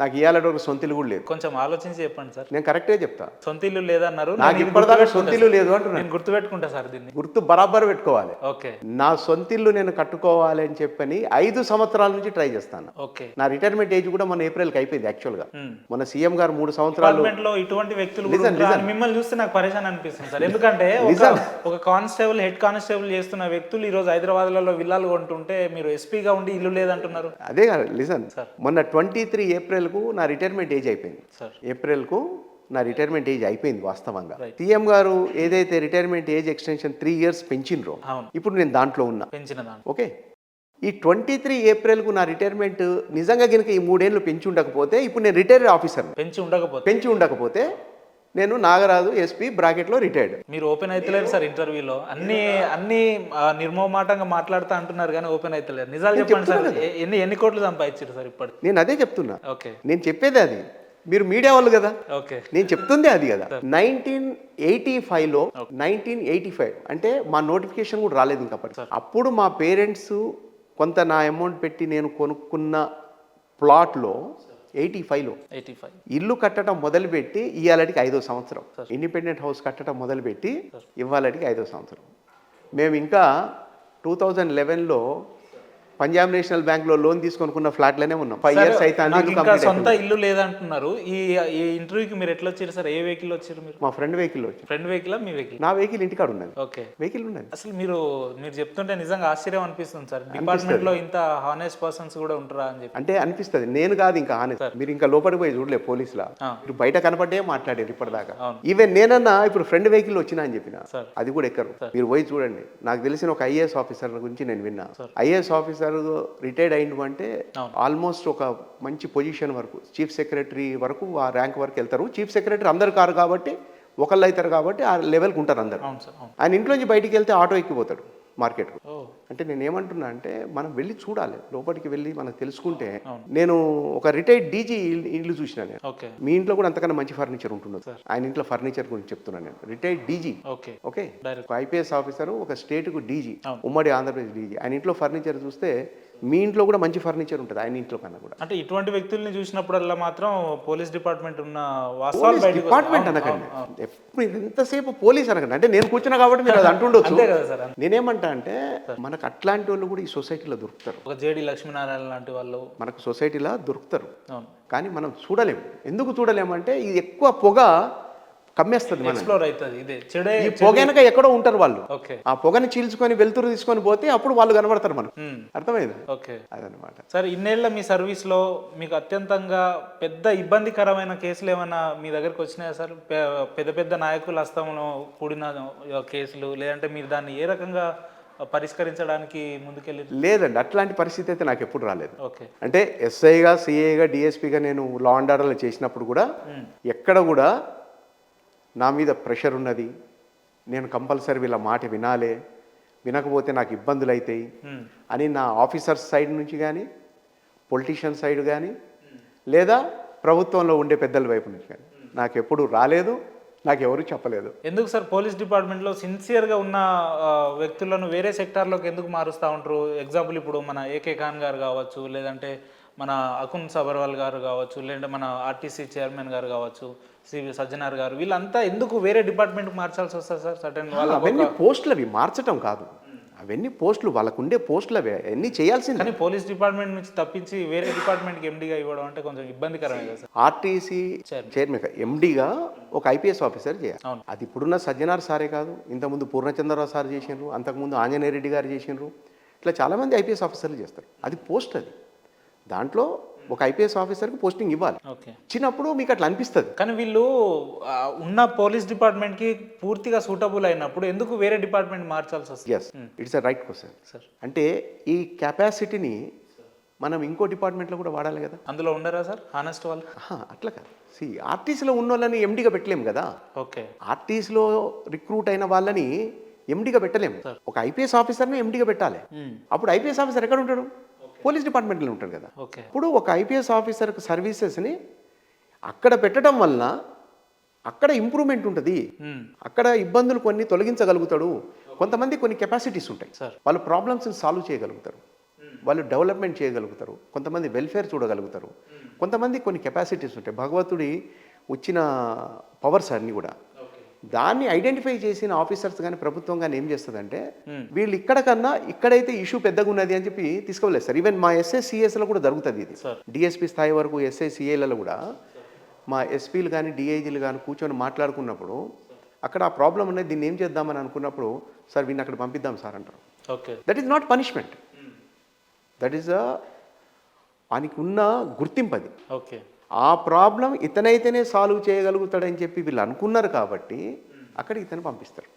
నాకు ఇవాళ ఒక సొంత ఇల్లు కూడా లేదు. కొంచెం ఆలోచించి చెప్పండి సార్. నేను కరెక్టే చెప్తా. సొంత ఇల్లు లేదన్నారు, నాకు ఇప్పటిదాకా సొంత ఇల్లు లేదు అంటున్నాను. నేను గుర్తుపెట్టుకుంటా సార్ దీన్ని. గుర్తు బరాబర్ పెట్టుకోవాలి. ఓకే నా సొంత ఇల్లు నేను కట్టుకోవాలి అని చెప్పని 5 సంవత్సరాల నుంచి ట్రై చేస్తాను. ఓకే. నా రిటైర్మెంట్ ఏజ్ కూడా మన ఏప్రిల్కి అయిపోయింది. యాక్చువల్గా మన సీఎం గారు 3 సంవత్సరాలు డిపార్ట్మెంట్ లో ఇటువంటి వ్యక్తులు కూడా ఉంటారు. మిమ్మల్ని చూస్తే నాకు పరేషాన్ అనిపిస్తుంది సార్. ఎందుకంటే ఒక కానిస్టేబుల్, హెడ్ కానిస్టేబుల్ చేస్తున్న వ్యక్తులు ఈ రోజు హైదరాబాద్లలో విల్లాలు కొంటుంటే మీరు ఎస్పీగా ఉండి ఇల్లు లేదంటున్నారు. అదే కాదు, లిజన్, మొన్న 23 ఏప్రిల్కు నా రిటైర్మెంట్ ఏజ్ అయిపోయింది. ఏప్రిల్కు నా రిటైర్మెంట్ ఏజ్ అయిపోయింది వాస్తవంగా. సీఎం గారు ఏదైతే రిటైర్మెంట్ ఏజ్ ఎక్స్టెన్షన్ 3 years పెంచినరో ఇప్పుడు నేను దాంట్లో ఉన్నా. ఓకే, ఈ 23 ఏప్రిల్కు నా రిటైర్మెంట్ నిజంగా కనుక ఈ 3 ఏళ్ళు పెంచి ఉండకపోతే ఇప్పుడు నేను రిటైర్డ్ ఆఫీసర్. పెంచి ఉండకపోతే నేను నాగరాజు ఎస్పీ బ్రాకెట్లో రిటైర్డ్. మీరు ఓపెన్ అవుతలేరు సార్ ఇంటర్వ్యూలో. అన్ని నిర్మోమాటంగా మాట్లాడుతూ అంటున్నారు కానీ ఓపెన్ అవుతలేరు. నిజాలు చెప్పండి సార్. ఎన్ని కోట్లు సంపాదించారు సార్ ఇప్పటి? నేను అదే చెప్తున్నా. ఓకే, నేను చెప్పేది అది. మీరు మీడియా వాళ్ళు కదా. ఓకే, నేను చెప్తుంది అది కదా. 1985 అంటే మా నోటిఫికేషన్ కూడా రాలేదు ఇంకా. అప్పుడు మా పేరెంట్స్ కొంత నా అమౌంట్ పెట్టి నేను కొనుక్కున్న ప్లాట్లో 85లో ఇల్లు కట్టడం మొదలుపెట్టి ఇవాళకి 5వ సంవత్సరం. ఇండిపెండెంట్ హౌస్ కట్టడం మొదలుపెట్టి ఇవాళకి 5వ సంవత్సరం. మేము ఇంకా 2011లో పంజాబ్ నేషనల్ బ్యాంక్లో లోన్ తీసుకొనుకున్న ఫ్లాట్లోనే ఉన్నాం. 5 years అయితే సొంత ఇల్లు లేదంటున్నారు. ఈ ఇంటర్వ్యూకి మీరు ఎట్లా వచ్చారు సార్? ఏ వెహికల్ వచ్చారు మీరు? మా ఫ్రెండ్ వెహికల్ వచ్చి. Friend vehicle? మీ వెహికల్? నా వెహికల్ ఇంటికాడ ఉన్నది. ఓకే, వెహికల్ ఉన్నది. అసలు మీరు చెప్తుంటే నిజంగా ఆశ్చర్యం అనిపిస్తుంది సార్. డిపార్ట్మెంట్ లో ఇంత హానెస్ట్ పర్సన్స్ కూడా ఉంటారా అని చెప్పి అంటే అనిపిస్తుంది. నేను కాదు ఇంకా హానెస్ట్. మీరు ఇంకా లోపలికి పోయి చూడలేదు పోలీసులా. మీరు బయట కనపడ్డే మాట్లాడారు ఇప్పటిదాకా. ఈవెన్ నేనన్నా ఇప్పుడు ఫ్రెండ్ వెహికల్ వచ్చినా అని చెప్పిన అది కూడా ఎక్కరు. మీరు పోయి చూడండి. నాకు తెలిసిన ఒక IAS ఆఫీసర్ గురించి నేను విన్నా. IAS ఆఫీసర్ రిటైర్డ్ అయిండు అంటే ఆల్మోస్ట్ ఒక మంచి పొజిషన్ వరకు, చీఫ్ సెక్రటరీ వరకు, ఆ ర్యాంక్ వరకు వెళ్తారు. చీఫ్ సెక్రటరీ అందరు కారు కాబట్టి ఒకళ్ళు అవుతారు కాబట్టి ఆ లెవెల్కి ఉంటారు అందరు. ఆయన ఇంట్లోంచి బయటికి వెళ్తే ఆటో ఎక్కిపోతాడు మార్కెట్కు. అంటే నేను ఏమంటున్నా అంటే మనం వెళ్ళి చూడాలి, లోపలికి వెళ్ళి మనకు తెలుసుకుంటే. నేను ఒక రిటైర్డ్ డీజీ ఇల్లు చూసిన. నేను మీ ఇంట్లో కూడా అంతకన్నా మంచి ఫర్నిచర్ ఉంటుండదు. ఆయన ఇంట్లో ఫర్నిచర్ గురించి చెప్తున్నాను నేను. రిటైర్డ్ డీజీ, ఓకే, ఒక IPS ఆఫీసర్, ఒక స్టేట్కు డీజీ, ఉమ్మడి ఆంధ్రప్రదేశ్ డీజీ. ఆయన ఇంట్లో ఫర్నిచర్ చూస్తే మీ ఇంట్లో కూడా మంచి ఫర్నిచర్ ఉంటుంది ఆయన ఇంట్లో కన్నా కూడా. అంటే ఇటువంటి వ్యక్తుల్ని చూసినప్పుడల్లా మాత్రం పోలీస్ డిపార్ట్మెంట్ ఉన్న డిపార్ట్మెంట్ అనకండి, ఎప్పుడు ఎంతసేపు పోలీస్ అనకండి. అంటే నేను కూర్చున్నా కాబట్టి మీరు అది అంటుండొచ్చు. నేనేమంటా అంటే మనకు అట్లాంటి వాళ్ళు కూడా ఈ సొసైటీలో దొరుకుతారు. ఒక JD లక్ష్మీనారాయణ లాంటి వాళ్ళు మనకు సొసైటీలో దొరుకుతారు. కానీ మనం చూడలేము. ఎందుకు చూడలేమంటే ఇది ఎక్కువ పొగ కమ్మేస్తుంది. ఈ పొగ వెనక ఎక్కడో ఉంటారు వాళ్ళు. ఆ పొగని చీల్చుకొని వెలుతురు తీసుకొని పోతే అప్పుడు వాళ్ళు కనబడతారు మనకు. అర్థమైంది? అదనమాట. సార్, ఇన్నేళ్ల మీ సర్వీస్ లో మీకు అత్యంతంగా పెద్ద ఇబ్బందికరమైన కేసులు ఏమైనా మీ దగ్గరకు వచ్చినాయా సార్? పెద్ద పెద్ద నాయకుల హస్తంలో కూడిన కేసులు, లేదంటే మీరు దాన్ని ఏ రకంగా పరిష్కరించడానికి ముందుకెళ్ళి? లేదండి, అట్లాంటి పరిస్థితి అయితే నాకు ఎప్పుడు రాలేదు. అంటే SIగా, CAగా, DSPగా నేను లా అండ్ ఆర్డర్లో చేసినప్పుడు కూడా ఎక్కడ కూడా నా మీద ప్రెషర్ ఉన్నది, నేను కంపల్సరీ వీళ్ళ మాట వినాలే, వినకపోతే నాకు ఇబ్బందులు అవుతాయి అని నా ఆఫీసర్స్ సైడ్ నుంచి కానీ, పొలిటీషియన్ సైడ్ కానీ, లేదా ప్రభుత్వంలో ఉండే పెద్దల వైపు నుంచి కానీ నాకు ఎప్పుడు రాలేదు, నాకు ఎవరు చెప్పలేదు. ఎందుకు సార్ పోలీస్ డిపార్ట్మెంట్లో సిన్సియర్గా ఉన్న వ్యక్తులను వేరే సెక్టార్లోకి ఎందుకు మారుస్తూ ఉంటారు? ఎగ్జాంపుల్ ఇప్పుడు మన AK ఖాన్ గారు కావచ్చు, లేదంటే మన అకున్ సబర్వాల్ గారు కావచ్చు, లేదంటే మన RTC చైర్మన్ గారు కావచ్చు, CV సజ్జనార్ గారు, వీళ్ళంతా ఎందుకు వేరే డిపార్ట్మెంట్కి మార్చాల్సి వస్తుంది సార్? సర్టెన్ అవన్నీ పోస్టులు అవి మార్చడం కాదు, అవన్నీ పోస్టులు, వాళ్ళకు ఉండే పోస్టులు అవి అన్నీ చేయాల్సింది. కానీ పోలీస్ డిపార్ట్మెంట్ నుంచి తప్పించి వేరే డిపార్ట్మెంట్కి MDగా ఇవ్వడం అంటే కొంచెం ఇబ్బందికరమే కదా సార్. RTC చైర్మన్ MDగా ఒక IPS ఆఫీసర్ చేయాలి. అది ఇప్పుడున్న సజ్జనార్ సారే కాదు, ఇంతకుముందు పూర్ణచంద్రరావు సార్ చేసినారు, అంతకుముందు ఆంజనేయ రెడ్డి గారు చేసినారు. ఇట్లా చాలామంది IPS ఆఫీసర్లు చేస్తారు. అది పోస్ట్. అది దాంట్లో ఒక IPS ఆఫీసర్కి పోస్టింగ్ ఇవ్వాలి. చిన్నప్పుడు మీకు అట్లా అనిపిస్తుంది. కానీ వీళ్ళు ఉన్న పోలీస్ డిపార్ట్మెంట్కి పూర్తిగా సూటబుల్ అయినప్పుడు ఎందుకు వేరే డిపార్ట్మెంట్ మార్చాల్సి వస్తుంది? It's a right question sir. అంటే ఈ కెపాసిటీని మనం ఇంకో డిపార్ట్మెంట్లో కూడా వాడాలి కదా. అందులో ఉండరా సార్ హానెస్ట్ వాళ్ళు? అట్లా కాదు. RTCలో ఉన్న వాళ్ళని MDగా పెట్టలేము కదా. RTCలో రిక్రూట్ అయిన వాళ్ళని MDగా పెట్టలేము. ఒక IPS ఆఫీసర్ని MDగా పెట్టాలి. అప్పుడు IPS ఆఫీసర్ ఎక్కడ ఉంటాడు? పోలీస్ డిపార్ట్మెంట్లో ఉంటాడు కదా. ఇప్పుడు ఒక IPS ఆఫీసర్ సర్వీసెస్ని అక్కడ పెట్టడం వల్ల అక్కడ ఇంప్రూవ్మెంట్ ఉంటుంది, అక్కడ ఇబ్బందులు కొన్ని తొలగించగలుగుతాడు. కొంతమంది కొన్ని కెపాసిటీస్ ఉంటాయి, వాళ్ళు ప్రాబ్లమ్స్ని సాల్వ్ చేయగలుగుతారు. వాళ్ళు డెవలప్మెంట్ చేయగలుగుతారు, కొంతమంది వెల్ఫేర్ చూడగలుగుతారు, కొంతమంది కొన్ని కెపాసిటీస్ ఉంటాయి. భగవంతుడి వచ్చిన పవర్స్ అన్నీ కూడా దాన్ని ఐడెంటిఫై చేసిన ఆఫీసర్స్ కానీ ప్రభుత్వం కానీ ఏం చేస్తుందంటే వీళ్ళు ఇక్కడ కన్నా ఇక్కడైతే ఇష్యూ పెద్దగా ఉన్నది అని చెప్పి తీసుకువెళ్ళేస్తారు. సార్ ఈవెన్ మా ఎస్ఐసిఎస్లో కూడా జరుగుతుంది ఇది. డిఎస్పీ స్థాయి వరకు ఎస్ఐసిఏలలో కూడా మా ఎస్పీలు కానీ డిఐజీలు కానీ కూర్చొని మాట్లాడుకున్నప్పుడు అక్కడ ఆ ప్రాబ్లం ఉన్నది, దీన్ని ఏం చేద్దామని అనుకున్నప్పుడు సార్ వీడిని అక్కడ పంపిద్దాం సార్ అంటారు. That is not punishment, that is వానికి ఉన్న గుర్తింపు అది. ఆ ప్రాబ్లం ఇతనైతేనే సాల్వ్ చేయగలుగుతాడని చెప్పి వీళ్ళు అనుకున్నారు కాబట్టి అక్కడ ఇతను పంపిస్తారు.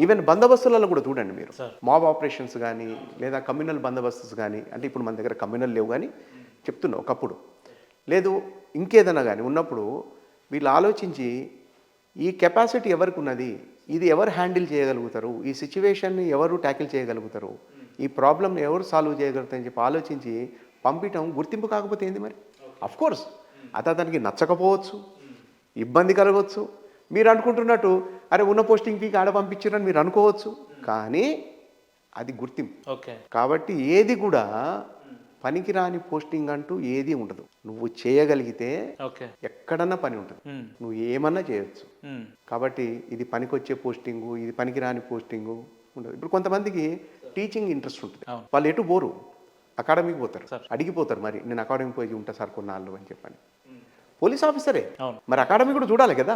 ఈవెన్ బందోబస్తులలో కూడా చూడండి మీరు, మాబ్ ఆపరేషన్స్ కానీ లేదా కమ్యూనల్ బందోబస్తుస్ కానీ, అంటే ఇప్పుడు మన దగ్గర కమ్యూనల్ లేవు కానీ చెప్తున్నా, ఒకప్పుడు లేదు ఇంకేదైనా కానీ ఉన్నప్పుడు వీళ్ళు ఆలోచించి ఈ కెపాసిటీ ఎవరికి ఉన్నది, ఇది ఎవరు హ్యాండిల్ చేయగలుగుతారు, ఈ సిచ్యువేషన్ని ఎవరు ట్యాకిల్ చేయగలుగుతారు, ఈ ప్రాబ్లమ్ని ఎవరు సాల్వ్ చేయగలుగుతారని చెప్పి ఆలోచించి పంపించడం గుర్తింపు కాకపోతే ఏంది మరి? అఫ్కోర్స్ అతనికి నచ్చకపోవచ్చు, ఇబ్బంది కలగవచ్చు, మీరు అనుకుంటున్నట్టు అరే ఉన్న పోస్టింగ్ పీకి ఆడ పంపించారని మీరు అనుకోవచ్చు, కానీ అది గుర్తింపు. కాబట్టి ఏది కూడా పనికిరాని పోస్టింగ్ అంటూ ఏది ఉండదు. నువ్వు చేయగలిగితే ఎక్కడన్నా పని ఉంటుంది, నువ్వు ఏమన్నా చేయొచ్చు. కాబట్టి ఇది పనికొచ్చే పోస్టింగు, ఇది పనికిరాని పోస్టింగు ఉండదు. ఇప్పుడు కొంతమందికి టీచింగ్ ఇంట్రెస్ట్ ఉంటుంది, వాళ్ళు ఎటు పోరు, అకాడమీకి పోతారు, అడిగిపోతారు మరి నేను అకాడమీకి పోయి ఉంటా సార్ కొన్నాళ్ళు అని చెప్పని. పోలీస్ ఆఫీసరే మరి అకాడమీ కూడా చూడాలి కదా,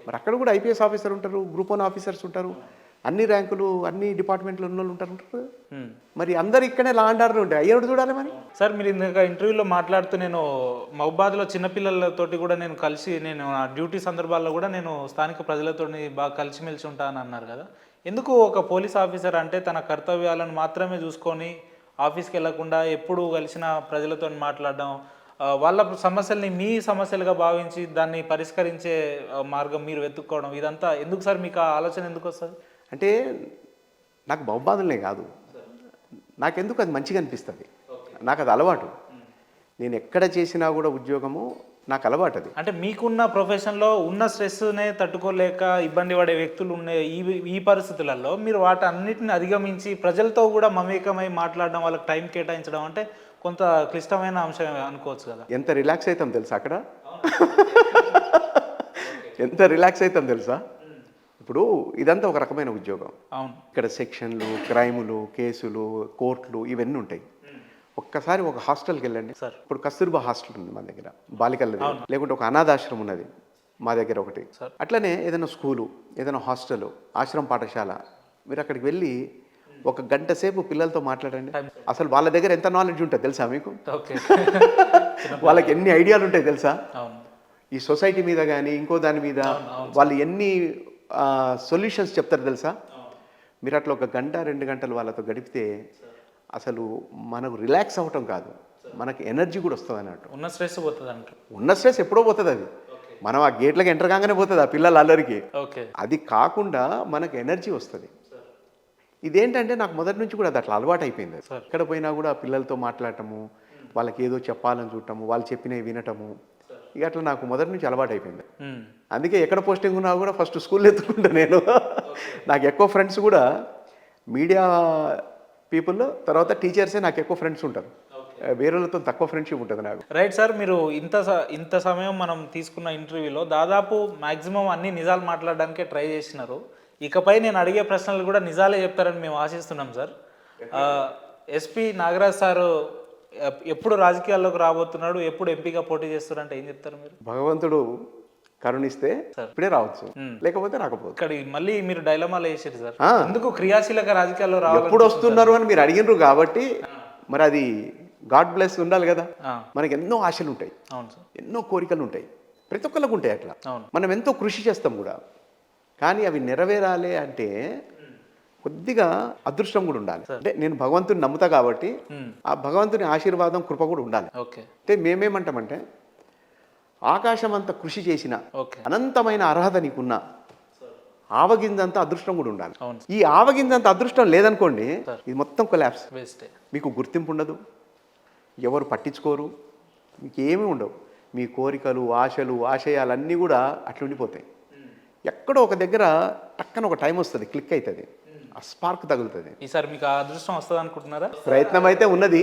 మరి అక్కడ కూడా ఐపీఎస్ ఆఫీసర్ ఉంటారు, గ్రూప్ 1 ఆఫీసర్స్ ఉంటారు, అన్ని ర్యాంకులు అన్ని డిపార్ట్మెంట్లో ఉన్న వాళ్ళు ఉంటారు. మరి అందరు ఇక్కడే లా అండ్ ఆర్డర్ ఉంటాయి, అయ్యేవాడు చూడాలి మరి. సార్ మీరు ఇందాక ఇంటర్వ్యూలో మాట్లాడుతూ నేను మహబాద్లో చిన్నపిల్లలతోటి కూడా నేను కలిసి నేను ఆ డ్యూటీ సందర్భాల్లో కూడా నేను స్థానిక ప్రజలతో బాగా కలిసిమెలిసి ఉంటానని అన్నారు కదా, ఎందుకు ఒక పోలీస్ ఆఫీసర్ అంటే తన కర్తవ్యాలను మాత్రమే చూసుకొని ఆఫీస్కి వెళ్లకుండా ఎప్పుడు కలిసిన ప్రజలతో మాట్లాడడం, వాళ్ళ సమస్యల్ని మీ సమస్యలుగా భావించి దాన్ని పరిష్కరించే మార్గం మీరు వెతుక్కోవడం, ఇదంతా ఎందుకు సార్? మీకు ఆ ఆలోచన ఎందుకు వస్తుంది? అంటే నాకు బహుబాధలనే కాదు, నాకెందుకు అది మంచిగా అనిపిస్తుంది, నాకు అది అలవాటు. నేను ఎక్కడ చేసినా కూడా ఉద్యోగము నాకు అలవాటు అది. అంటే మీకున్న ప్రొఫెషన్లో ఉన్న స్ట్రెస్నే తట్టుకోలేక ఇబ్బంది పడే వ్యక్తులు ఉండే ఈ పరిస్థితులలో మీరు వాటి అన్నిటిని అధిగమించి ప్రజలతో కూడా మమేకమై మాట్లాడడం, వాళ్ళకి టైం కేటాయించడం అంటే కొంత క్లిష్టమైన అంశం అనుకోవచ్చు కదా. ఎంత రిలాక్స్ అవుతాం తెలుసా అక్కడ, ఎంత రిలాక్స్ అవుతాం తెలుసా. ఇప్పుడు ఇదంతా ఒక రకమైన ఉద్యోగం. ఇక్కడ సెక్షన్లు, క్రైములు, కేసులు, కోర్టులు ఇవన్నీ ఉంటాయి. ఒక్కసారి ఒక హాస్టల్కి వెళ్ళండి, ఇప్పుడు కస్తూర్బా హాస్టల్ ఉంది మన దగ్గర, బాలికలది, లేకుంటే ఒక అనాథాశ్రమం ఉన్నది మా దగ్గర ఒకటి. అట్లనే ఏదైనా స్కూలు, ఏదైనా హాస్టల్, ఆశ్రమ పాఠశాల, మీరు అక్కడికి వెళ్ళి ఒక గంట సేపు పిల్లలతో మాట్లాడండి. అసలు వాళ్ళ దగ్గర ఎంత నాలెడ్జ్ ఉంటుంది తెలుసా మీకు? వాళ్ళకి ఎన్ని ఐడియాలు ఉంటాయి తెలుసా? ఈ సొసైటీ మీద కానీ ఇంకో దాని మీద వాళ్ళు ఎన్ని సొల్యూషన్స్ చెప్తారు తెలుసా? మీరు అట్లా ఒక గంట 2 గంటలు వాళ్ళతో గడిపితే అసలు మనకు రిలాక్స్ అవ్వటం కాదు, మనకి ఎనర్జీ కూడా వస్తుంది అన్నట్టు. ఉన్న స్ట్రెస్ పోతుంది అంట. ఉన్న స్ట్రెస్ ఎప్పుడో పోతుంది, అది మనం ఆ గేట్లకి ఎంటర్ కాగానే పోతుంది ఆ పిల్లల అల్లరికి. అది కాకుండా మనకు ఎనర్జీ వస్తుంది. ఇదేంటంటే నాకు మొదటి నుంచి కూడా అది అట్లా అలవాటు అయిపోయింది. ఎక్కడ పోయినా కూడా పిల్లలతో మాట్లాడటము, వాళ్ళకి ఏదో చెప్పాలని చూడటము, వాళ్ళు చెప్పినవి వినటము, ఇక అట్లా నాకు మొదటి నుంచి అలవాటు అయిపోయింది. అందుకే ఎక్కడ పోస్టింగ్ ఉన్నా కూడా ఫస్ట్ స్కూల్లో ఎత్తుకుంటా నేను. నాకు ఎక్కువ ఫ్రెండ్స్ కూడా మీడియా పీపుల్, తర్వాత టీచర్సే నాకు ఎక్కువ ఫ్రెండ్స్ ఉంటారు, వేరేలతో తక్కువ ఫ్రెండ్షిప్ ఉంటుంది నాకు. రైట్ సార్, మీరు ఇంత సమయం మనం తీసుకున్న ఇంటర్వ్యూలో దాదాపు మ్యాక్సిమం అన్ని నిజాలు మాట్లాడడానికే ట్రై చేసినారు. ఇకపై నేను అడిగే ప్రశ్నలు కూడా నిజాలే చెప్తారని మేము ఆశిస్తున్నాం సార్. ఎస్పీ నాగరాజ్ సారు ఎప్పుడు రాజకీయాల్లోకి రాబోతున్నాడు, ఎప్పుడు ఎంపీగా పోటీ చేస్తారంటే ఏం చెప్తారు మీరు? భగవంతుడు కరుణిస్తే ఇప్పుడే రావచ్చు, లేకపోతే రాకపోవచ్చు. ఇక్కడ మళ్ళీ మీరు డైలమాలో వేసారు సార్, ఎందుకు క్రియాశీలక రాజకీయాల్లో రావాలి, ఎప్పుడు వస్తున్నారు అని మీరు అడిగినారు కాబట్టి మరి అది గాడ్ బ్లెస్ ఉండాలి కదా. మనకి ఎన్నో ఆశలు ఉంటాయి, ఎన్నో కోరికలు ఉంటాయి, ప్రతి ఒక్కరికి ఉంటాయి. అట్లా మనం ఎంతో కృషి చేస్తాం కూడా, కానీ అవి నెరవేరాలి అంటే కొద్దిగా అదృష్టం కూడా ఉండాలి. అంటే నేను భగవంతుని నమ్ముతా కాబట్టి ఆ భగవంతుని ఆశీర్వాదం, కృప కూడా ఉండాలి. అంటే మేమేమంటామంటే ఆకాశం అంత కృషి చేసిన, అనంతమైన అర్హత నీకున్నా, ఆవగింజంత అదృష్టం కూడా ఉండాలి. ఈ ఆవగింజంత అదృష్టం లేదనుకోండి, ఇది మొత్తం కొలాప్స్. మీకు గుర్తింపు ఉండదు, ఎవరు పట్టించుకోరు, మీకు ఏమీ ఉండవు. మీ కోరికలు, ఆశలు, ఆశయాలన్నీ కూడా అట్లుండిపోతాయి. ఎక్కడో ఒక దగ్గర టక్కన ఒక టైం వస్తుంది, క్లిక్ అవుతుంది, ఆ స్పార్క్ తగులుతుంది. ఈసారి మీకు ఆ అదృష్టం వస్తుంది అనుకుంటున్నారా? ప్రయత్నం అయితే ఉన్నది.